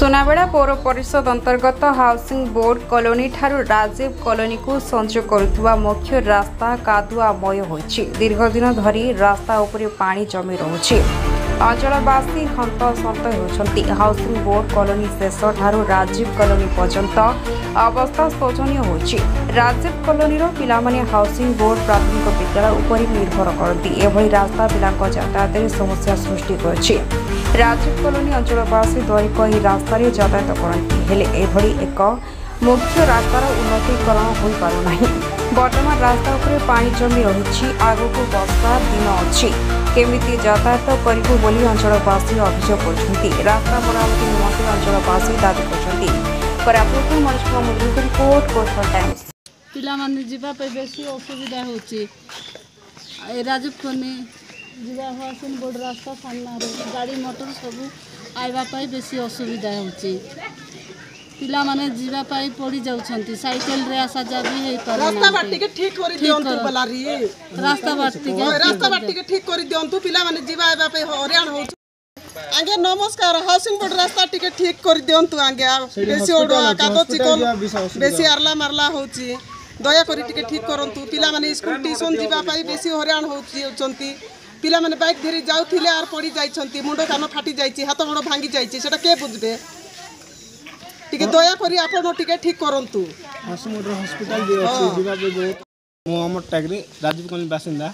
सुनाबेड़ा पौर परिषद अंतर्गत housing board colony ठारू राजीव कॉलोनी को संजोग करुवा मुख्य रास्ता कादुआमय होइछि। दीर्घ दिन धरी रास्ता उपरे पानी जमी रहुछि। अंचलवासी हंतसंत होउछन्ति। हाउसिंग बोर्ड कॉलोनी शेष ठारू राजीव कॉलोनी पर्यंत अवस्था शोचनीय होइछि। राजीव कॉलोनी पिलामाने हाउसिंग बोर्ड प्राथमिक विद्यालय उपर निर्भर करती। एभली रास्ता पिलांक यातायात समस्या सृष्टि करछि। राजीव कॉलोनी अंचलवासी दैनिक ही रास्ता यातायात करती हेले एभली एक मुख्य रास्तार उन्नतीकरण हो पारुना। वर्तमान रास्ता उपरे पानी जमी रही। आगक वर्षा दिन अच्छी केमिति यातायात करिबु बोली अंचलवासी अभियोग करछन्ति। रास्ता मरामती निमंते अंचलवासी दाबी करछन्ति। Koraput Manoj report Coastal Times. पिला माने जीवा पे बेसी असुविधा होची। राजीव कॉलोनी जीवा हाउसिंग बोर्ड रास्ता सामना गाड़ी मोटर सब आइबा पाई बेसी असुविधा होची। पिला माने जीवा पाई पड़ी जाउछंती। साइकिल रे आसा जा भी हे पर रास्ता बाटी के ठीक करि दियंतु बलारी। रास्ता बाटी के ठीक करि दियंतु। पिला माने जीवा आइबा पाई हरियाण हो। आगे नमस्कार। हाउसिंग बोर्ड रास्ता टिके ठीक कर दियंतु। आगे बेसी ओडा कागज चिकल बेसी आरला मारला होची। दया करी टिके ठीक करंतु। पिला माने स्कूल ट्यूशन जीवा पाई बेसी हरियाण होचंती। पिला माने बाइक धरी जाउथिले आर पड़ी जाइछंती। मुंडो कान फाटी जाइछि, हाथ गोड़ भांगी जाइछि। सेटा के बुझबे? टिके दया करी आपण टिके ठीक करंतु। हाउसिंग बोर्ड हॉस्पिटल भी अछि जीवा पे बहुत मो हमर टागरी राजीव कॉलोनी बासिंदा।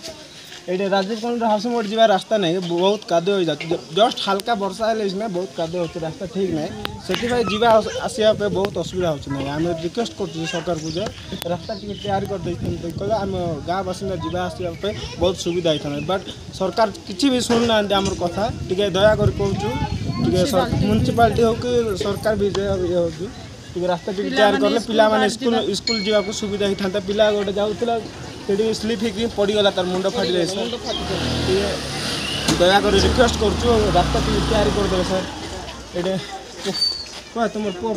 एटे राजीव कॉलोनी हाउसिंग बोर्ड जीवा रास्ता नहीं बहुत कादो हो जाती। जस्ट हल्का वर्षा हेले इसमें बहुत कादो होते। रास्ता ठीक नहीं सेठी भाई जीवा आसिया पे बहुत असुविधा होछि। नहीं हम रिक्वेस्ट करछु सरकार को जे रास्ता टिके तैयार कर दैथन कहले हम गांव बासिंदा जीवा आसिया पे बहुत सुविधा होइथन। बट सरकार किछि भी सुन ना हमर कथा टिके दया कर कहछु। टिके म्युनिसिपालिटी हो कि सरकार भी जे हो टिके रास्ता टिके तैयार करले पिला माने स्कूल जीवा को सुविधा हिथांता। पिला गोटे जाउतला सेठी स्लिप ही पड़ी गला तार मुंड फाटी जाय सर। दया कर रिक्वेस्ट करछु रास्ता टिके तैयार कर देबे सर। एडे को तुमर पो